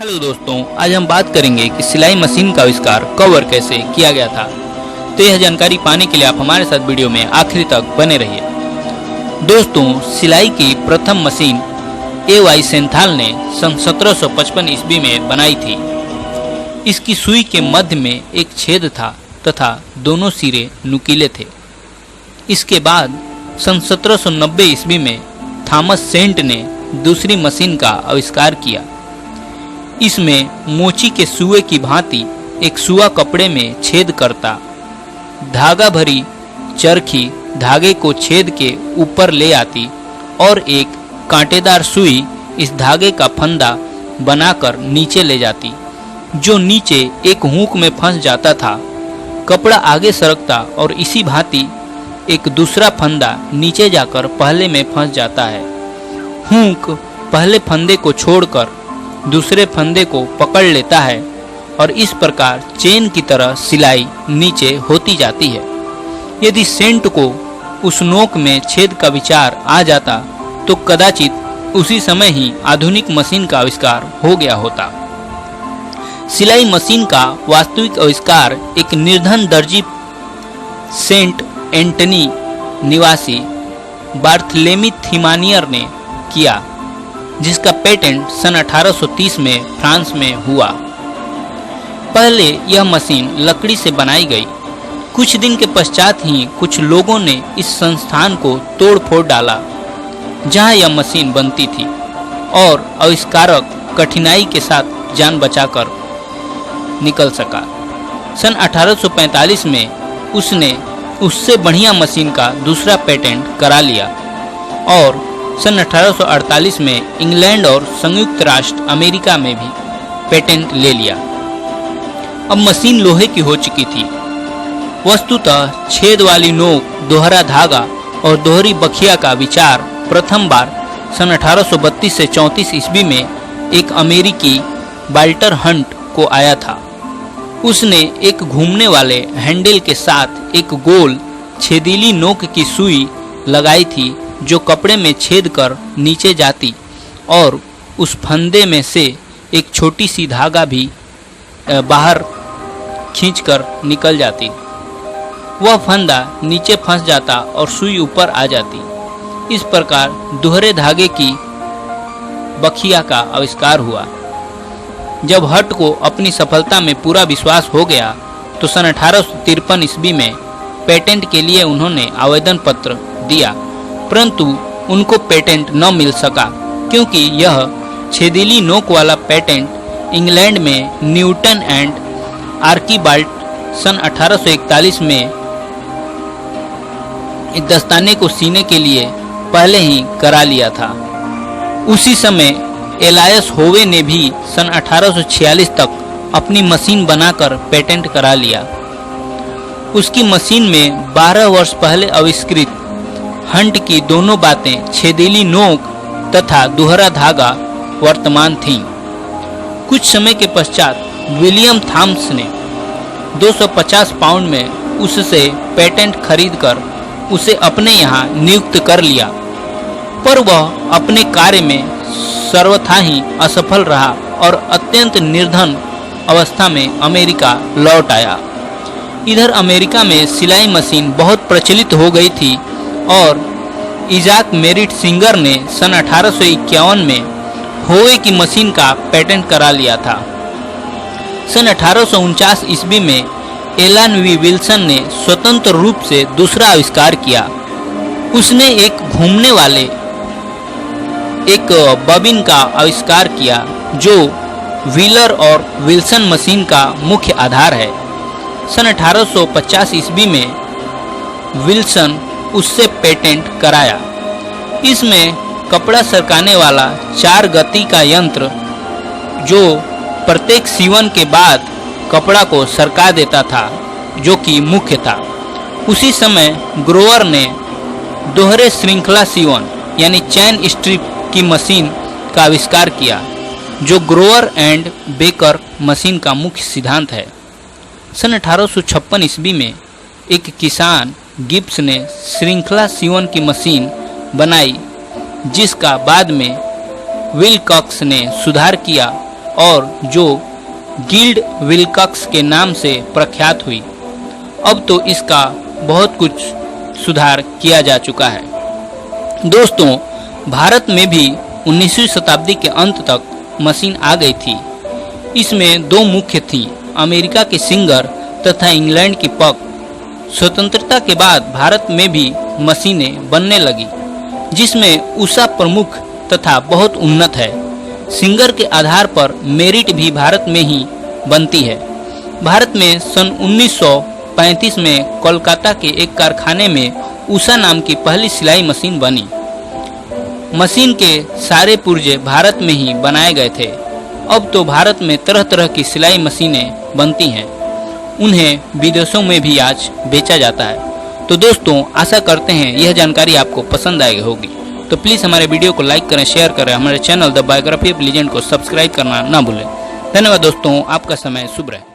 Hello दोस्तों, आज हम बात करेंगे कि सिलाई मशीन का आविष्कार कब और कैसे किया गया था। तो यह जानकारी पाने के लिए आप हमारे साथ वीडियो में आखिरी तक बने रहिए। दोस्तों, सिलाई की प्रथम मशीन ए.वाई. सेंथाल ने सन 1755 ईस्वी में बनाई थी। इसकी सुई के मध्य में एक छेद था तथा दोनों सिरे नुकीले थे। इसके बाद सन 1790 ईस्वी में थॉमस सेंट ने दूसरी मशीन का आविष्कार किया। इसमें मोची के सुए की भांति एक सुआ कपड़े में छेद करता, धागा भरी चरखी धागे को छेद के ऊपर ले आती और एक कांटेदार सुई इस धागे का फंदा बनाकर नीचे ले जाती, जो नीचे एक हुक में फंस जाता था। कपड़ा आगे सरकता और इसी भांति एक दूसरा फंदा नीचे जाकर पहले में फंस जाता है। हुक पहले फंदे को छोड़कर दूसरे फंदे को पकड़ लेता है और इस प्रकार चेन की तरह सिलाई नीचे होती जाती है। यदि सेंट को उस नोक में छेद का विचार आ जाता तो कदाचित उसी समय ही आधुनिक मशीन का आविष्कार हो गया होता। सिलाई मशीन का वास्तविक आविष्कार एक निर्धन दर्जी सेंट एंटनी निवासी बार्थलेमी थिमानियर ने किया, जिसका पेटेंट सन 1830 में फ्रांस में हुआ। पहले यह मशीन लकड़ी से बनाई गई। कुछ दिन के पश्चात ही कुछ लोगों ने इस संस्थान को तोड़ फोड़ डाला जहां यह मशीन बनती थी, और आविष्कारक कठिनाई के साथ जान बचाकर निकल सका। सन 1845 में उसने उससे बढ़िया मशीन का दूसरा पेटेंट करा लिया और सन 1848 में इंग्लैंड और संयुक्त राष्ट्र अमेरिका में भी पेटेंट ले लिया। अब मशीन लोहे की हो चुकी थी। वस्तुतः छेद वाली नोक, दोहरा धागा और दोहरी बखिया का विचार प्रथम बार सन 1832 से 34 ईस्वी में एक अमेरिकी वाल्टर हंट को आया था। उसने एक घूमने वाले हैंडल के साथ एक गोल छेदीली नोक की सुई लगाई थी जो कपड़े में छेद कर नीचे जाती और उस फंदे में से एक छोटी सी धागा भी बाहर खींचकर निकल जाती। वह फंदा नीचे फंस जाता और सुई ऊपर आ जाती। इस प्रकार दोहरे धागे की बखिया का आविष्कार हुआ। जब हट को अपनी सफलता में पूरा विश्वास हो गया तो सन 1853 ईस्वी में पेटेंट के लिए उन्होंने आवेदन पत्र दिया, परंतु उनको पेटेंट न मिल सका क्योंकि यह छेदीली नोक वाला पेटेंट इंग्लैंड में न्यूटन एंड आर्कीबाल्ट सन 1841 में दस्ताने को सीने के लिए पहले ही करा लिया था। उसी समय एलायस होवे ने भी सन 1846 तक अपनी मशीन बनाकर पेटेंट करा लिया। उसकी मशीन में 12 वर्ष पहले आविष्कृत हंट की दोनों बातें, छेदीली नोक तथा दोहरा धागा, वर्तमान थीं। कुछ समय के पश्चात विलियम थॉमस ने 250 पाउंड में उससे पेटेंट खरीदकर उसे अपने यहाँ नियुक्त कर लिया, पर वह अपने कार्य में सर्वथा ही असफल रहा और अत्यंत निर्धन अवस्था में अमेरिका लौट आया। इधर अमेरिका में सिलाई मशीन बहुत प्रचलित हो गई थी और इजाक मेरिट सिंगर ने सन 1851 में होवे की मशीन का पेटेंट करा लिया था। सन 1849 ईस्वी में एलन वी विल्सन ने स्वतंत्र रूप से दूसरा आविष्कार किया। उसने एक घूमने वाले एक बॉबिन का आविष्कार किया जो व्हीलर और विल्सन मशीन का मुख्य आधार है। सन 1850 ईस्वी में विल्सन उससे पेटेंट कराया। इसमें कपड़ा सरकाने वाला 4 गति का यंत्र जो प्रत्येक सीवन के बाद कपड़ा को सरका देता था, जो कि मुख्य था। उसी समय ग्रोवर ने दोहरे श्रृंखला सीवन यानी चैन स्ट्रिप की मशीन का आविष्कार किया, जो ग्रोवर एंड बेकर मशीन का मुख्य सिद्धांत है। सन 1856 ईस्वी में एक किसान गिब्स ने श्रृंखला सीवन की मशीन बनाई, जिसका बाद में विलकॉक्स ने सुधार किया और जो गिल्ड विल्कॉक्स के नाम से प्रख्यात हुई। अब तो इसका बहुत कुछ सुधार किया जा चुका है। दोस्तों, भारत में भी 19वीं शताब्दी के अंत तक मशीन आ गई थी। इसमें दो मुख्य थी, अमेरिका की सिंगर तथा इंग्लैंड की पग। स्वतंत्रता के बाद भारत में भी मशीनें बनने लगी, जिसमें उषा प्रमुख तथा बहुत उन्नत है। सिंगर के आधार पर मेरिट भी भारत में ही बनती है। भारत में सन 1935 में कोलकाता के एक कारखाने में उषा नाम की पहली सिलाई मशीन बनी। मशीन के सारे पुर्जे भारत में ही बनाए गए थे। अब तो भारत में तरह तरह की सिलाई मशीनें बनती हैं, उन्हें विदेशों में भी आज बेचा जाता है। तो दोस्तों, आशा करते हैं यह जानकारी आपको पसंद आई होगी। तो प्लीज़ हमारे वीडियो को लाइक करें, शेयर करें, हमारे channel the biography of legend को सब्सक्राइब करना ना भूलें। धन्यवाद दोस्तों, आपका समय शुभ रहे।